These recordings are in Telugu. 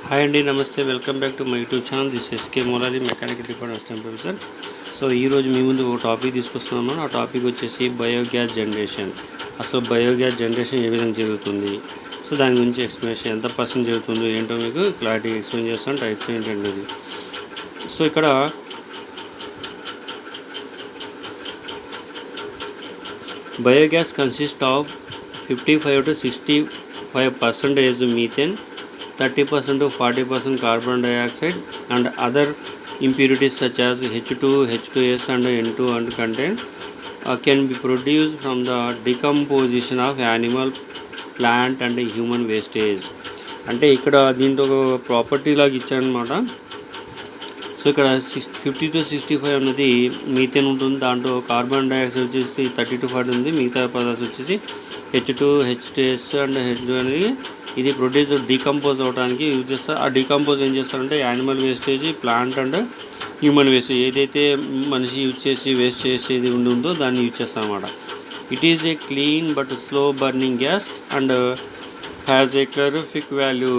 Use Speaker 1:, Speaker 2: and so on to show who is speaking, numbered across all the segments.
Speaker 1: హాయ్ అండి, నమస్తే. Welcome back to my YouTube channel. This SK Murali, mechanical department assistant professor. So ఈరోజు మీ ముందు ఒక టాపిక్ తీసుకొస్తున్నాను. ఆ టాపిక్ వచ్చేసి బయోగ్యాస్ జనరేషన్. అసలు బయోగ్యాస్ జనరేషన్ ఏ విధంగా జరుగుతుంది, సో దాని గురించి ఎక్స్ప్లెనేషన్ ఎంత పర్సెంట్ జరుగుతుందో ఏంటో మీకు క్లారిటీ ఎక్స్ప్లెయిన్ చేస్తాను. టైప్స్ ఏంటంటే సో ఇక్కడ biogas consist of 55 to 65% methane, 30% to 40% carbon dioxide and other impurities such as H2, H2S and N2 and contain can be produced from the decomposition of animal, plant and human wastage. అంటే ఇక్కడ దీంట్లో ఒక ప్రాపర్టీ లాగా ఇచ్చారనమాట. సో ఇక్కడ 50 to 65 అనేది మీథేన్ ఉంటుంది. దాంట్లో కార్బన్ డైఆక్సైడ్ వచ్చేసి 30 to 40 ఉంది. మిగతా పదార్థాలు వచ్చేసి H2, H2S అండ్ H2 అనేది ఇది ప్రొడ్యూస్ డీకంపోజ్ అవడానికి యూజ్ చేస్తారు. ఆ డీకంపోజ్ ఏం చేస్తారంటే animal wastage, plant and human wastage ఏదైతే మనిషి యూజ్ చేసి వేస్ట్ చేసేది ఉందో దాన్ని యూజ్ చేస్తాం అన్నమాట. It is a clean but slow burning gas and has a calorific value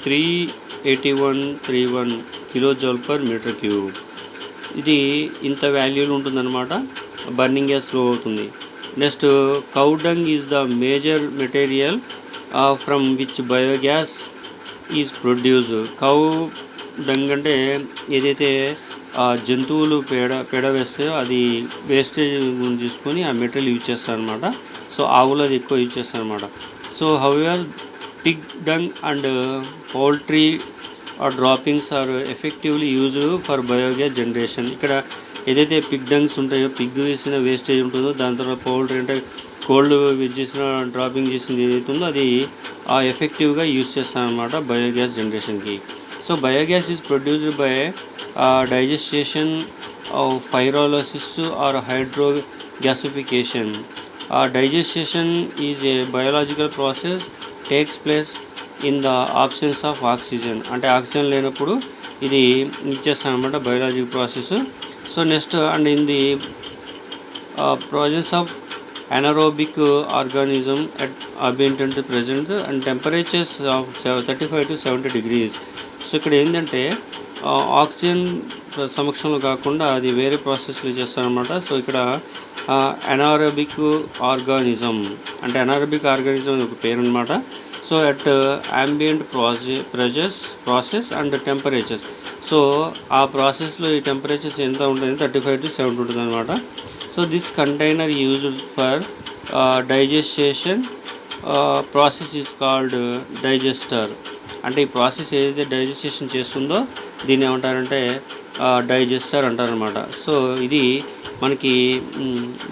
Speaker 1: 38131 kilojoule per metre cube. ఇది ఇంత వాల్యూలు ఉంటుందన్నమాట. బర్నింగ్ గ్యాస్ స్లో అవుతుంది. Next cow dung is the major material from which biogas is produce. Cow dung అంటే ఏదైతే జంతువులు పేడ వేస్తాయో అది వేస్టేజ్ తీసుకొని ఆ మెటీరియల్ యూజ్ చేస్తారనమాట. సో ఆవులు అది ఎక్కువ యూజ్ చేస్తారనమాట. So however pig dung and poultry droppings are effectively used for biogas generation. ఇక్కడ ఏదైతే పిగ్ డంగ్స్ ఉంటాయో, పిగ్ వేసిన వేస్టేజ్ ఉంటుందో, దాని తర్వాత పౌల్ట్రీ అంటే కోల్డ్ చేసిన డ్రాపింగ్ చేసింది ఏదైతే ఉందో అది ఎఫెక్టివ్గా యూజ్ చేస్తారనమాట బయోగ్యాస్ జనరేషన్కి. So biogas is produced by digestation, pyrolysis or hydrogasification. Digestation is a biological process takes place in the absence of oxygen. అంటే ఆక్సిజన్ లేనప్పుడు ఇది ఇచ్చేస్తామన్నమాట, biological process. So next and in the process of anaerobic organism at ambient present and temperatures of 35 to 70 degrees. So ఇక్కడ ఏంటంటే ఆక్సిజన్ సమక్షంలో కాకుండా అది వేరే ప్రాసెస్లో చేస్తారనమాట. సో ఇక్కడ అనారోబిక్ ఆర్గానిజం అంటే అనారోబిక్ ఆర్గానిజం ఒక పేరు అనమాట. So at ambient process and temperatures. So ఆ ప్రాసెస్లో ఈ టెంపరేచర్స్ ఎంత ఉంటుంది, 35 to 70 ఉంటుంది అనమాట. So this container used for digestation process is called digester. అంటే ఈ ప్రాసెస్ ఏదైతే డైజెస్టేషన్ చేస్తుందో దీన్ని ఏమంటారంటే డైజెస్టర్ అంటారనమాట. సో ఇది మనకి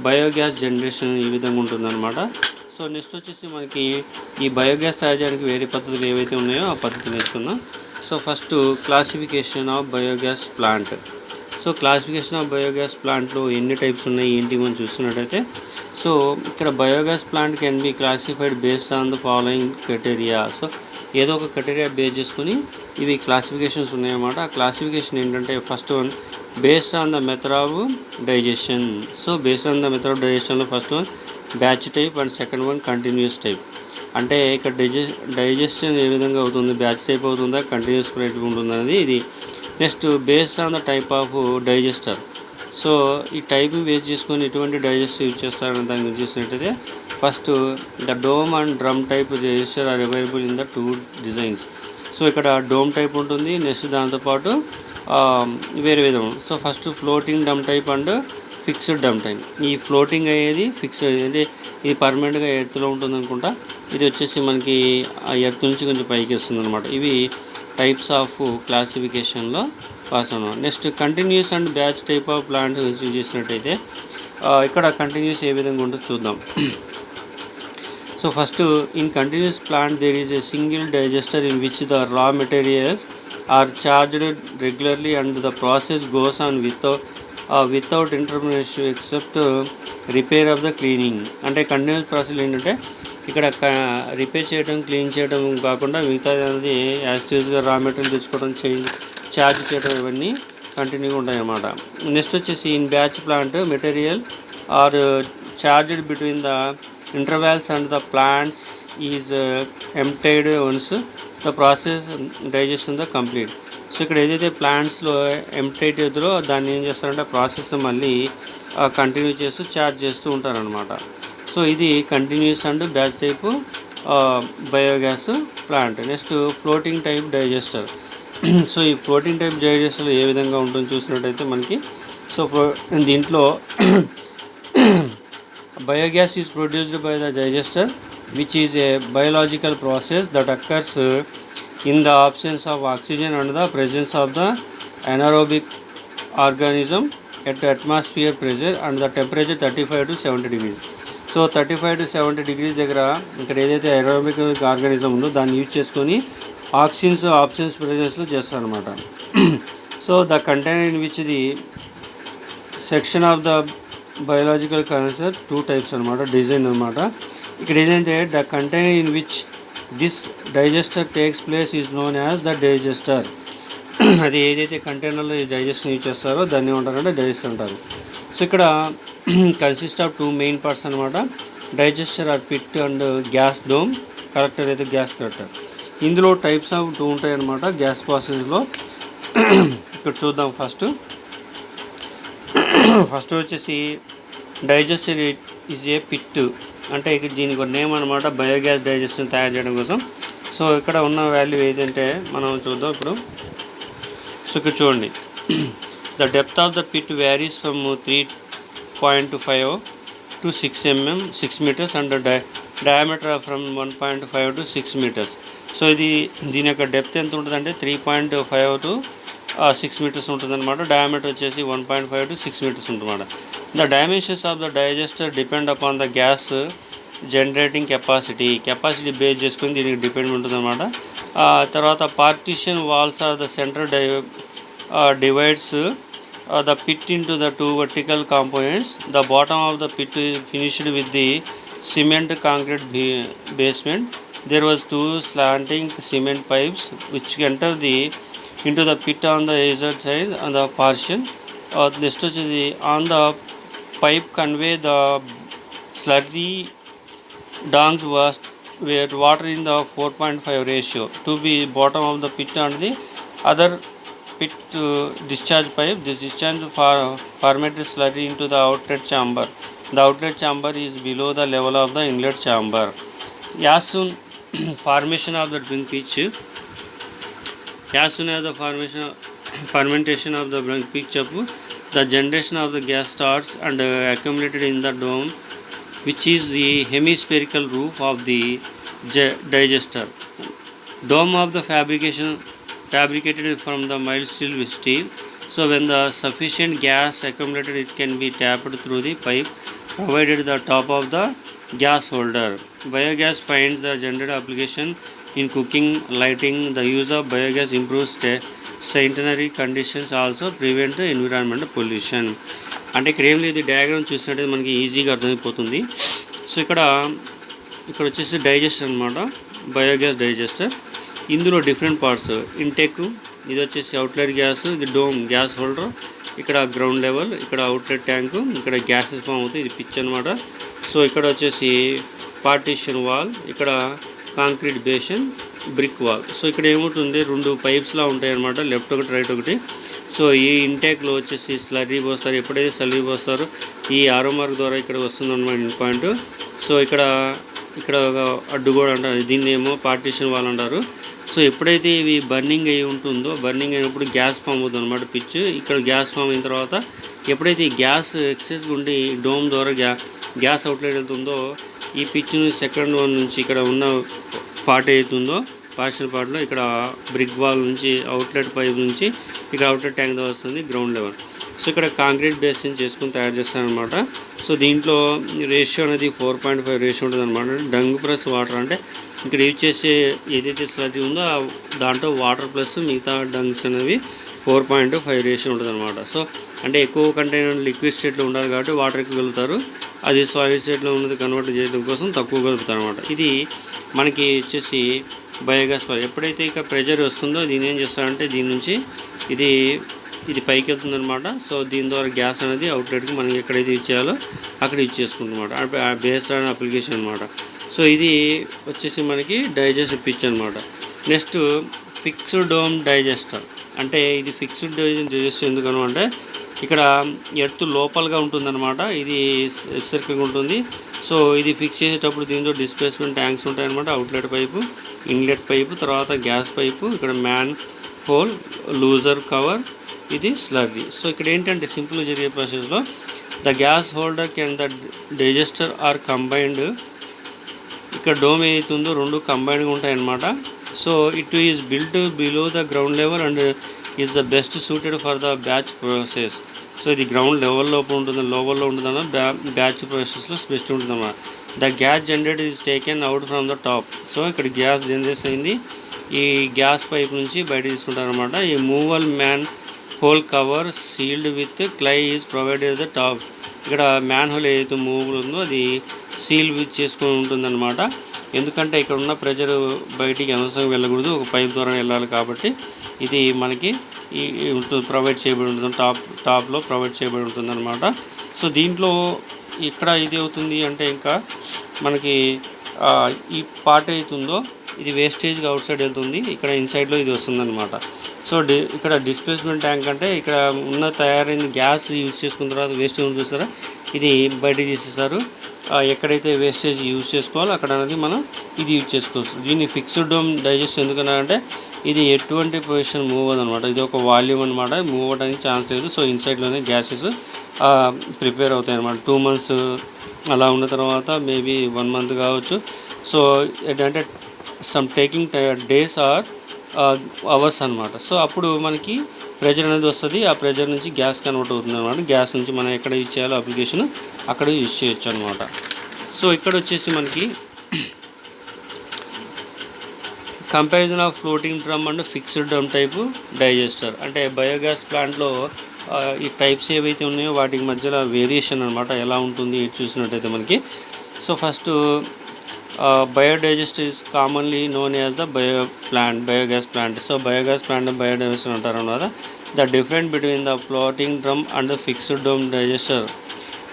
Speaker 1: బయోగ్యాస్ జనరేషన్ ఈ విధంగా ఉంటుందన్నమాట. సో నెక్స్ట్ వచ్చేసి మనకి ఈ బయోగ్యాస్ తయారు చేయడానికి వేరే పద్ధతులు ఏవైతే ఉన్నాయో ఆ పద్ధతిని నేర్చుకుందాం. So first classification of biogas plant. So classification of biogas ప్లాంట్లో ఎన్ని టైప్స్ ఉన్నాయి ఏంటి మనం చూస్తున్నట్టయితే, సో ఇక్కడ biogas plant can be classified based on the following criteria. So ఏదో ఒక క్రైటీరియా బేస్ చేసుకుని ఇవి క్లాసిఫికేషన్స్ ఉన్నాయన్నమాట. ఆ క్లాసిఫికేషన్ ఏంటంటే first one based on the method of digestion. So based on the method of డైజెషన్లో first one batch type and second one continuous type. అంటే ఇక్కడ డైజెషన్ ఏ విధంగా అవుతుంది, బ్యాచ్ టైప్ అవుతుందా కంటిన్యూస్ టైప్ ఉంటుందా అనేది ఇది. Next based on the type of digester. So ఈ టైప్ని బేస్ చేసుకొని ఎటువంటి డైజెస్టర్ యూజ్ చేస్తారని దాన్ని యూజ్ చేసినట్టయితే first the dome and drum type digester are available in the 2 designs. So ఇక్కడ డోమ్ టైప్ ఉంటుంది. నెక్స్ట్ దాంతోపాటు వేరే విధం. So first floating dome type and fixed dumb type. ఈ ఫ్లోటింగ్ అయ్యేది ఫిక్స్డ్ అంటే ఇది పర్మనెంట్గా ఎర్త్లో ఉంటుంది అనుకుంటా. ఇది వచ్చేసి మనకి ఆ ఎర్త్ నుంచి కొంచెం పైకి వస్తుంది అనమాట. ఇవి టైప్స్ ఆఫ్ క్లాసిఫికేషన్లో పాస్ అన్నాం. Next continuous and batch type of plant use చేసినట్టయితే ఇక్కడ కంటిన్యూస్ ఏ విధంగా ఉంటుందో చూద్దాం. So first in continuous plant there is a single digester in which the raw materials are charged regularly and the process goes on without intermination except repair of the cleaning. అంటే కంటిన్యూస్ ప్రాసెస్ ఏంటంటే ఇక్కడ రిపేర్ చేయడం, క్లీన్ చేయడం కాకుండా మిగతా అనేది యాజిటీవ్స్గా రా మెటీరియల్ తెచ్చుకోవడం, ఛార్జ్ చేయడం ఇవన్నీ కంటిన్యూగా ఉంటాయన్నమాట. నెక్స్ట్ వచ్చేసి in batch plant material or charged between the intervals and the plants is emptied once the process digestion the complete. So ఇక్కడ ఏదైతే ప్లాంట్స్లో ఎంప్టీ అవుతుందో దాన్ని ఏం చేస్తారంటే ప్రాసెస్ మళ్ళీ కంటిన్యూ చేస్తూ చార్జ్ చేస్తూ ఉంటారనమాట. సో ఇది continuous and batch type biogas plant. Next floating type digester. So ఈ ఫ్లోటింగ్ టైప్ డైజెస్టర్ ఏ విధంగా ఉంటుందో చూసినట్టయితే మనకి సో దీంట్లో biogas is produced by the digester, which is a biological process that occurs in the absence of oxygen and the presence of the anaerobic organism at atmosphere pressure and the temperature 35 to 70 degrees. So 35 to 70 degrees దగ్గర ఇక్కడ ఏదైతే ఏరోబిక్ ఆర్గానిజం ఉందో దాన్ని యూజ్ చేసుకొని ఆప్షన్స్ ప్రెజెన్స్లో చేస్తారనమాట. So the container in which the section of the biological cancer 2 types అనమాట, డిజైన్ అనమాట. ఇక్కడ ఏదైతే the container in which this digester takes place is known as the digester. అది ఏదైతే కంటైనర్లో ఈ డైజెషన్ యూజ్ చేస్తారో దాన్ని ఏమంటారంటే డైజెస్టర్ అంటారు. సో ఇక్కడ కన్సిస్ట్ ఆఫ్ 2 మెయిన్ పార్ట్స్ అనమాట. Digester or pit and gas dome. Collector అయితే గ్యాస్ కలెక్టర్. ఇందులో టైప్స్ ఆఫ్ 2 ఉంటాయి అనమాట గ్యాస్ ప్రాసెస్లో. ఇక్కడ చూద్దాం. ఫస్ట్ వచ్చేసి డైజెస్టర్ ఈజ్ ఏ పిట్, అంటే దీనికి ఒక నేమ్ అనమాట బయోగ్యాస్ డైజెస్టర్ తయారు చేయడం కోసం. సో ఇక్కడ ఉన్న వాల్యూ ఏదంటే మనం చూద్దాం ఇప్పుడు. సో ఇక్కడ చూడండి, the depth of the pit varies from 3.5 to 6 meters and diameter from 1.5 to 6 meters. So దీని యొక్క డెప్త్ ఎంత ఉంటుందంటే 3.5 to 6 meters ఉంటుందన్నమాట. డయామీటర్ వచ్చేసి 1.5 to 6 meters ఉంటుందన్నమాట. The dimensions of the digester depend upon the gas generating capacity base చేసుకుని దీనికి డిపెండ్ ఉంటుందన్నమాట. తర్వాత partition walls are the centre divides the pit into the 2 vertical components. The bottom of the pit is finished with the cement concrete basement. There was 2 slanting cement pipes which enter into the pit on the eastern side on the portion. Next is on the pipe convey the slurry dungs where water in the 4.5 ratio to be bottom of the pit and the other pit discharge pipe. This discharge fermented slurry into the outlet chamber. The outlet chamber is below the level of the inlet chamber. As soon formation of the drink pitch, as soon as the fermentation of the drink pitch up, the generation of the gas starts and accumulated in the dome, which is the hemispherical roof of the digester. Dome of the fabricated from the mild steel. So when the sufficient gas accumulated, it can be tapped through the pipe provided at the top of the gas holder. Biogas finds the generated application in cooking, lighting. The use of biogas improves sanitary conditions, also prevent the environmental pollution. అంటే ఇక్కడ ఏం లేదు, డయాగ్రామ్ చూసినట్టు మనకి ఈజీగా అర్థమైపోతుంది. సో ఇక్కడ వచ్చేసి డైజెస్టర్ అనమాట, బయోగ్యాస్ డైజెస్టర్. ఇందులో డిఫరెంట్ పార్ట్స్, ఇంటెక్, ఇది వచ్చేసి అవుట్లెట్ గ్యాస్, ఇది డోమ్ గ్యాస్ హోల్డర్, ఇక్కడ గ్రౌండ్ లెవెల్, ఇక్కడ అవుట్లెట్ ట్యాంకు, ఇక్కడ గ్యాసెస్ ఫామ్ అవుతాయి, ఇది పిచ్ అనమాట. సో ఇక్కడ వచ్చేసి పార్టీషన్ వాల్, ఇక్కడ concrete basin, brick wall. So ఇక్కడ ఏముంటుంది, 2 పైప్స్లా ఉంటాయి అనమాట, లెఫ్ట్ ఒకటి రైట్ ఒకటి. సో ఈ ఇంటేక్లో వచ్చేసి స్లర్రీ పోస్తారు. ఎప్పుడైతే స్లర్రీ పోస్తారో ఈ ఆరో మార్క్ ద్వారా ఇక్కడ వస్తుంది అనమాట ఇన్ పాయింట్. సో ఇక్కడ అడ్డు కూడా అంటారు, దీన్ని ఏమో పార్టీషన్ వాల్ అంటారు. సో ఎప్పుడైతే ఇవి బర్నింగ్ అయి ఉంటుందో, బర్నింగ్ అయినప్పుడు గ్యాస్ ఫామ్ అవుతుంది అనమాట పిచ్. ఇక్కడ గ్యాస్ ఫామ్ అయిన తర్వాత ఎప్పుడైతే ఈ గ్యాస్ ఎక్సెస్గా ఉండి డోమ్ ద్వారా గ్యాస్ అవుట్లెట్ వెళ్తుందో, ఈ పిచ్ సెకండ్ వన్ నుంచి ఇక్కడ ఉన్న పార్ట్ అవుతుందో పార్షల్ పార్ట్లో ఇక్కడ బ్రిక్ వాల్ నుంచి అవుట్లెట్ పైప్ నుంచి ఇక్కడ అవుట్లెట్ ట్యాంక్ ద్వారా వస్తుంది గ్రౌండ్ లెవెల్. సో ఇక్కడ కాంక్రీట్ బేసిన్ చేసుకుని తయారు చేస్తారనమాట. సో దీంట్లో రేషియో అనేది 4.5 రేషియో ఉంటుంది అనమాట. డంగ్ ప్లస్ వాటర్, అంటే ఇక్కడ యూజ్ చేసే ఏదైతే స్లర్రీ ఉందో దాంట్లో వాటర్ ప్లస్ మిగతా డంగ్స్ అనేవి 4.5 రేషియో ఉంటుంది అనమాట. సో అంటే ఎక్కువ కంటైనర్ లిక్విడ్ స్టేట్లో ఉండాలి కాబట్టి వాటర్ ఎక్కువ కలుగుతారు, అది సాలిడ్ స్టేట్లో ఉన్నది కన్వర్ట్ చేయడం కోసం తక్కువ కలుపుతారు అనమాట. ఇది మనకి వచ్చేసి బయోగ్యాస్. ఎప్పుడైతే ఇక ప్రెజర్ వస్తుందో దీన్ని ఏం చేస్తారంటే దీని నుంచి ఇది ఇది పైకి వెళ్తుంది అనమాట. సో దీని ద్వారా గ్యాస్ అనేది అవుట్లెట్కి మనం ఎక్కడైతే యూజ్ చేయాలో అక్కడ యూజ్ చేసుకుంటాం అనమాట. బేస్డ్ ఆన్ అప్లికేషన్ అనమాట. సో ఇది వచ్చేసి మనకి డైజెస్టర్ పిచ్ అనమాట. Next fixed dome digester. అంటే ఇది ఫిక్స్డ్ డైజెస్టర్ ఎందుకను అంటే ఇక్కడ ఎర్త్ లోపలగా ఉంటుందన్నమాట. ఇది సర్కిల్గా ఉంటుంది. సో ఇది ఫిక్స్ చేసేటప్పుడు దీంట్లో డిస్ప్లేస్మెంట్ ట్యాంక్స్ ఉంటాయన్నమాట. అవుట్లెట్ పైపు, ఇన్లెట్ పైపు, తర్వాత గ్యాస్ పైపు, ఇక్కడ మ్యాన్ హోల్, లూజర్ కవర్, ఇది స్లర్రీ. సో ఇక్కడ ఏంటంటే సింపుల్గా జరిగే ప్రాసెస్లో the gas holder can the digester are combined. ఇక్కడ డోమ్ ఏదైతే ఉందో రెండు కంబైన్డ్గా ఉంటాయన్నమాట. So it is built below the ground level and is the best suited for the batch process. So ఇది గ్రౌండ్ లెవెల్లో ఉంటుందన్న బ్యాచ్ ప్రాసెస్లో బెస్ట్ ఉంటుందన్నమాట. The gas generator is taken out from the top. So ఇక్కడ గ్యాస్ జనరేట్ అయింది, ఈ గ్యాస్ పైప్ నుంచి బయట తీసుకుంటారనమాట. ఈ movable manhole cover sealed with clay is provided the top. ఇక్కడ మ్యాన్ హోల్ ఏదైతే మూవల్ ఉందో అది సీల్ విత్ చేసుకొని ఉంటుందన్నమాట. ఎందుకంటే ఇక్కడ ఉన్న ప్రెజర్ బయటికి అనవసరంగా వెళ్ళకూడదు, ఒక పైప్ ద్వారా వెళ్ళాలి కాబట్టి ఇది మనకి ప్రొవైడ్ చేయబడి ఉంటుంది, టాప్లో ప్రొవైడ్ చేయబడి ఉంటుంది అనమాట. సో దీంట్లో ఇక్కడ ఇది అవుతుంది అంటే ఇంకా మనకి ఈ పార్ట్ అవుతుందో ఇది వేస్టేజ్గా అవుట్ సైడ్ వెళ్తుంది, ఇక్కడ ఇన్సైడ్లో ఇది వస్తుందన్నమాట. సో ఇక్కడ డిస్ప్లేస్మెంట్ ట్యాంక్ అంటే ఇక్కడ ఉన్న తయారైన గ్యాస్ యూజ్ చేసుకున్న తర్వాత వేస్టేజ్ ఉంది చూస్తారా, ఇది బయటకు తీసేస్తారు. ఎక్కడైతే వేస్టేజ్ యూజ్ చేసుకోవాలో అక్కడ అనేది మనం ఇది యూజ్ చేసుకోవచ్చు. దీన్ని ఫిక్స్డ్ డోమ్ డైజెస్ట్ ఎందుకన్నారంటే ఇది ఎటువంటి పొజిషన్ మూవ్ అవ్వదన్నమాట. ఇది ఒక వాల్యూమ్ అనమాట, మూవ్ అవ్వడానికి ఛాన్స్ లేదు. సో ఇన్సైడ్లోనే గ్యాసెస్ ప్రిపేర్ అవుతాయి అన్నమాట. 2 months అలా ఉన్న తర్వాత మేబీ 1 month కావచ్చు. సో ఏంటంటే some taking days or hours అనమాట. సో అప్పుడు మనకి ప్రెజర్ అనేది వస్తుంది, ఆ ప్రెజర్ నుంచి గ్యాస్ కన్వర్ట్ అవుతుంది అనమాట. గ్యాస్ నుంచి మనం ఎక్కడ యూజ్ చేయాలో అప్లికేషన్ అక్కడ యూజ్ చేయొచ్చు అనమాట. సో ఇక్కడ వచ్చేసి మనకి comparison of floating drum and fixed drum type digester. అంటే బయోగ్యాస్ ప్లాంట్లో ఈ టైప్స్ ఏవైతే ఉన్నాయో వాటికి మధ్యలో వేరియేషన్ అనమాట ఎలా ఉంటుంది చూసినట్టయితే మనకి. So first biodigester is commonly known as the biogas plant. So biogas plant biodigester అంటారు అన్నమాట. The difference between the floating drum and fixed dome digester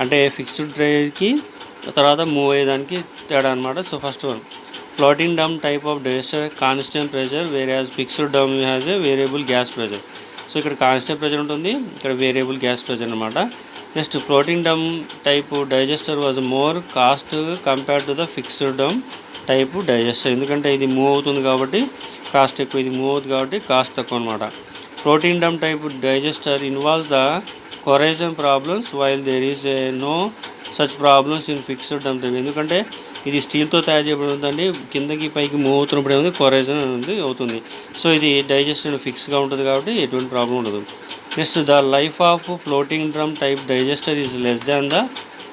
Speaker 1: అంటే ఫిక్స్డ్ డ్రైకి తర్వాత మూవ్ అయ్యేదానికి తేడా అనమాట. So first one floating drum type of digester constant pressure, whereas fixed drum has a variable gas pressure. So ఇక్కడ కాన్స్టెంట్ ప్రెజర్ ఉంటుంది, ఇక్కడ వేరియబుల్ గ్యాస్ ప్రెజర్ అనమాట. Next floating drum type digester was more cost compared to the fixed dome type digester. ఎందుకంటే ఇది మూవ్ అవుతుంది కాబట్టి కాస్ట్ ఎక్కువ, ఇది మూవ్ అవుతుంది కాబట్టి కాస్ట్ తక్కువ అనమాట. Floating drum type digester involves the corrosion problems while there is no such problems in fixed dumb type. ఎందుకంటే ఇది స్టీల్తో తయారు చేయబడి ఉందండి, కిందకి పైకి మూవ్ అవుతున్నప్పుడు ఏముంది కొరేజన్ అనేది అవుతుంది. సో ఇది డైజెషన్ ఫిక్స్గా ఉంటుంది కాబట్టి ఎటువంటి ప్రాబ్లం ఉండదు. Next the life of floating drum type digester is less than the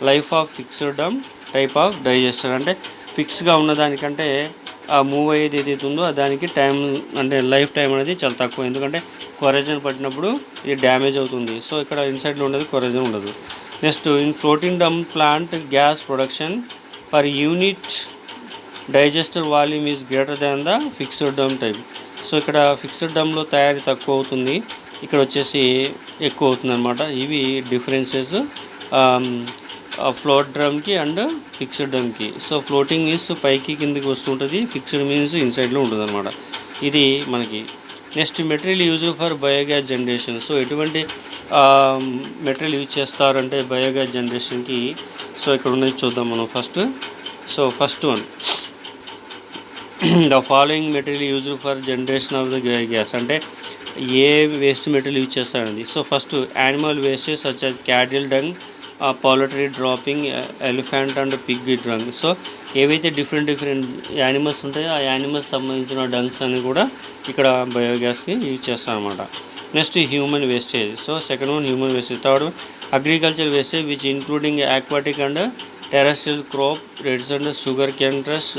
Speaker 1: life of fixed drum type of digester. అంటే ఫిక్స్గా ఉన్నదానికంటే ఆ మూవ్ అయ్యేది ఏదైతే ఉందో దానికి టైం అంటే లైఫ్ టైం అనేది చాలా తక్కువ, ఎందుకంటే కొరేజన్ పట్టినప్పుడు ఇది డ్యామేజ్ అవుతుంది. సో ఇక్కడ ఇన్సైడ్లో ఉండేది కొరేజన్ ఉండదు. Next in floating drum plant gas production per unit digester volume is greater than the fixed drum type. So ఇక్కడ ఫిక్స్డ్ డ్రమ్లో తయారీ తక్కువ అవుతుంది, ఇక్కడ వచ్చేసి ఎక్కువ అవుతుంది అనమాట. ఇవి డిఫరెన్సెస్ ఫ్లోట్ డ్రమ్కి అండ్ ఫిక్స్డ్ డ్రమ్కి. సో ఫ్లోటింగ్ మీన్స్ పైకి కిందకి వస్తుంటుంది, ఫిక్స్డ్ మీన్స్ ఇన్సైడ్లో ఉంటుంది అనమాట. ఇది మనకి. Next material use for biogas generation. So ఎటువంటి మెటీరియల్ యూజ్ చేస్తారంటే బయోగ్యాస్ జనరేషన్కి. సో ఇక్కడ ఉన్నది చూద్దాం మనం first. So first one the following material use for generation of the biogas. అంటే ఏ వేస్ట్ మెటీరియల్ యూజ్ చేస్తారండి. So first animal wastage such as cattle dung, poultry dropping, elephant and Pig dung. So ఏవైతే డిఫరెంట్ యానిమల్స్ ఉంటాయో ఆ యానిమల్స్ సంబంధించిన డంగ్స్ అని కూడా ఇక్కడ బయోగ్యాస్కి యూజ్ చేస్తాం అనమాట. Next human wastage. So second one human wastage. Third one agriculture wastage which including aquatic and terrestrial crop rates and sugar cane trash,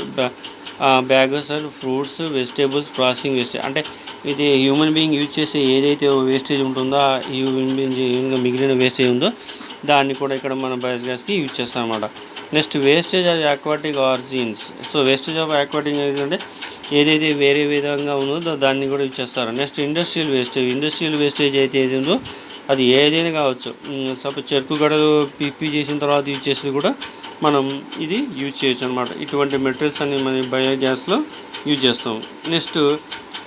Speaker 1: bagasse and fruits, vegetables, processing wastage. అంటే ఇది హ్యూమన్ బీయింగ్ యూజ్ చేసే ఏదైతే వేస్టేజ్ ఉంటుందో ఆ హ్యూమన్ బీయింగ్ మిగిలిన వేస్టేజ్ ఉందో దాన్ని కూడా ఇక్కడ మన బయోగ్యాస్కి యూజ్ చేస్తాం అన్నమాట. Next wastage of aquatic origins. So wastage of aquatic అంటే ఏదైతే వేరే విధంగా ఉందో దాన్ని కూడా యూజ్ చేస్తారు. నెక్స్ట్ ఇండస్ట్రియల్ వేస్టేజ్ అయితే ఏది ఉందో అది ఏదైనా కావచ్చు. సపోజ్ చెరుకు గడలు పిప్పి చేసిన తర్వాత యూజ్ చేసేది కూడా మనం ఇది యూజ్ చేయొచ్చు అనమాట. ఇటువంటి మెటీరియల్స్ అన్ని మనం బయోగ్యాస్లో యూజ్ చేస్తాం. నెక్స్ట్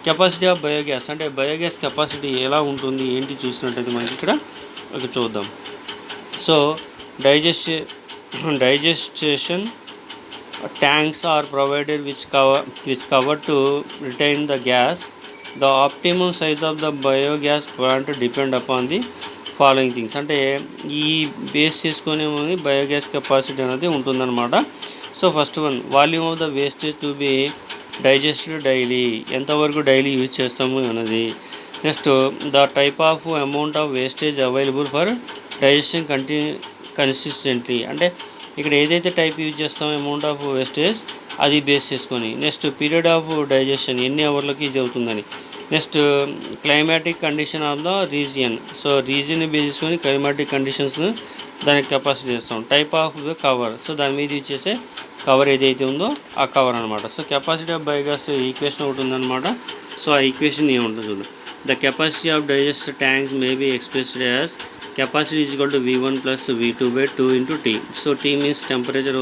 Speaker 1: కెపాసిటీ ఆఫ్ బయోగ్యాస్, అంటే బయోగ్యాస్ కెపాసిటీ ఎలా ఉంటుంది ఏంటి చూసినట్టయితే మనకి ఇక్కడ చూద్దాం. So digestation tanks are provided which cover to retain the gas. The optimum size of the biogas plant depend upon the following things. అంటే ఈ బేస్ చేసుకొని బయోగ్యాస్ కెపాసిటీ అనేది ఉంటుందన్నమాట. So first one, volume of the wastage to be digested daily, ఎంతవరకు డైలీ యూజ్ చేస్తాము అన్నది. Next the type of amount of wastage available for digestion consistently, అంటే ఇక్కడ ఏదైతే టైప్ యూజ్ చేస్తామో అమౌంట్ ఆఫ్ వేస్టేజ్ అది బేస్ చేసుకొని. నెక్స్ట్ పీరియడ్ ఆఫ్ డైజెషన్, ఎన్ని అవర్లకి ఇది అవుతుందని. Next climatic condition of the region, so రీజియన్ని బేస్ చేసుకొని క్లైమాటిక్ కండిషన్స్ దానికి కెపాసిటీ చేస్తాం. Type of the cover, so దాని మీద యూజ్ చేసే కవర్ ఏదైతే ఉందో ఆ కవర్ అనమాట. So capacity of biogas equation ఒకటి ఉందన్నమాట. సో ఆ ఈక్వేషన్ ఏముంటుంది చూద్దాం. The capacity of digester tanks may be expressed as capacity is equal to V1 plus V2 by 2 into T. సో T means temperature,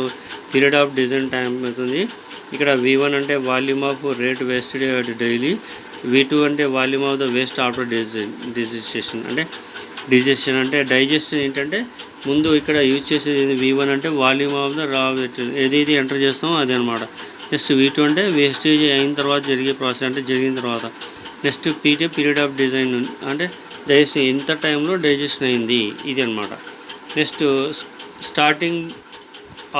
Speaker 1: period of design time అవుతుంది. ఇక్కడ V1 అంటే volume of rate wasted daily, V2 అంటే volume of the waste after digestation. అంటే డిజెస్షన్ అంటే డైజెషన్ ఏంటంటే ముందు ఇక్కడ యూజ్ చేసేది V1 అంటే వాల్యూమ్ ఆఫ్ ద రా ఏదైతే ఎంటర్ చేస్తామో అది అనమాట. నెక్స్ట్ V2 అంటే వేస్టేజ్ అయిన తర్వాత జరిగే ప్రాసెస్, అంటే జరిగిన తర్వాత. Next PT period of design, అంటే డైజెషన్ ఎంత టైంలో డైజెషన్ అయింది ఇది అనమాట. Next starting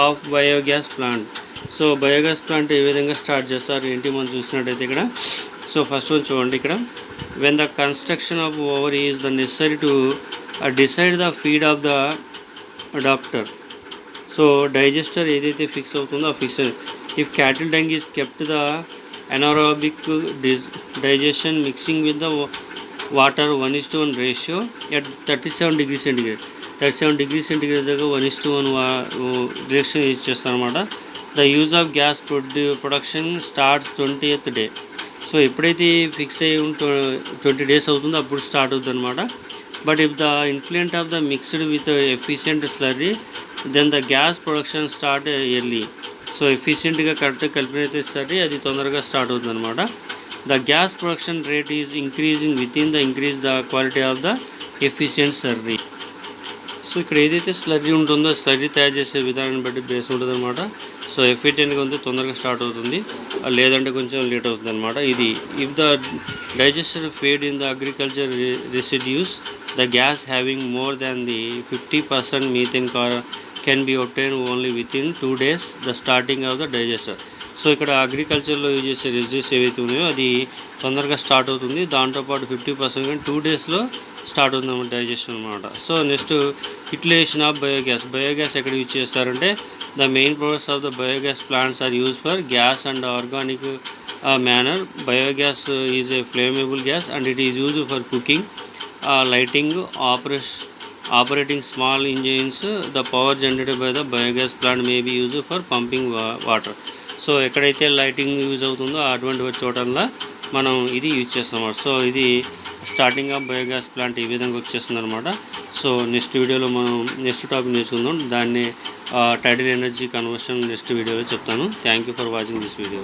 Speaker 1: of biogas plant. So biogas plant ఏ విధంగా స్టార్ట్ చేస్తారు ఏంటి మనం చూసినట్టయితే ఇక్కడ. సో ఫస్ట్ వన్ చూడండి ఇక్కడ, when the construction of over is the necessary to decide the feed of the adapter. So digester ఏదైతే ఫిక్స్ అవుతుందో ఆ fix. If cattle dung is kept the anaerobic digestion mixing with the water 1:1 ratio at 37 degrees centigrade. 37 degrees centigrade దగ్గర 1:1 రియాక్షన్ యూజ్ చేస్తారన్నమాట. The use of gas production starts 20th day. So ఎప్పుడైతే ఫిక్స్ అయ్యి 20 days అవుతుందో అప్పుడు స్టార్ట్ అవుతుంది అనమాట. But if the influent of the mixed with efficient slurry then the gas production start early. So ఎఫిషియెంట్గా కరెక్ట్గా కలిపినైతే సరే అది తొందరగా స్టార్ట్ అవుతుంది అనమాట. The gas production rate is increasing with in the increase the quality of the efficient slurry. So ఇక్కడ ఏదైతే స్లర్రీ ఉంటుందో స్లర్రీ తయారు చేసే విధానాన్ని బట్టి బేస్ ఉంటుంది అనమాట. సో ఎఫిషియెంట్గా ఉంది తొందరగా స్టార్ట్ అవుతుంది, లేదంటే కొంచెం లేట్ అవుతుంది అనమాట. ఇది if the digester feed in the agriculture residues the gas having more than the 50% methane can be obtained only within 2 days the starting of the digester. So ఇక్కడ అగ్రికల్చర్లో యూజ్ చేసే రెసిడ్యూస్ ఏవైతే ఉన్నాయో అది తొందరగా స్టార్ట్ అవుతుంది, దాంతోపాటు 50% కానీ 2 daysలో స్టార్ట్ అవుతుంది అన్నమాట డైజెషన్ అనమాట. So next utilisation of biogas ఎక్కడ యూజ్ చేస్తారంటే the main products of the biogas plants are use for gas and organic manner. Biogas is a flammable gas and it is used for cooking, lighting, operating small engines. The power generated by the biogas plant may be used for pumping water. So ఎక్కడైతే లైటింగ్ యూజ్ అవుతుందో అటువంటి చోటల్లో మనం ఇది యూజ్ చేస్తాం. సో ఇది స్టార్టింగ్ ఆఫ్ బయోగ్యాస్ ప్లాంట్ ఈ విధంగా వచ్చేస్తుంది అనమాట. సో నెక్స్ట్ వీడియోలో మనం నెక్స్ట్ టాపిక్ నేర్చుకుందాం, దాన్ని టైడల్ ఎనర్జీ కన్వర్షన్ నెక్స్ట్ వీడియోలో చెప్తాను. Thank you for watching this video.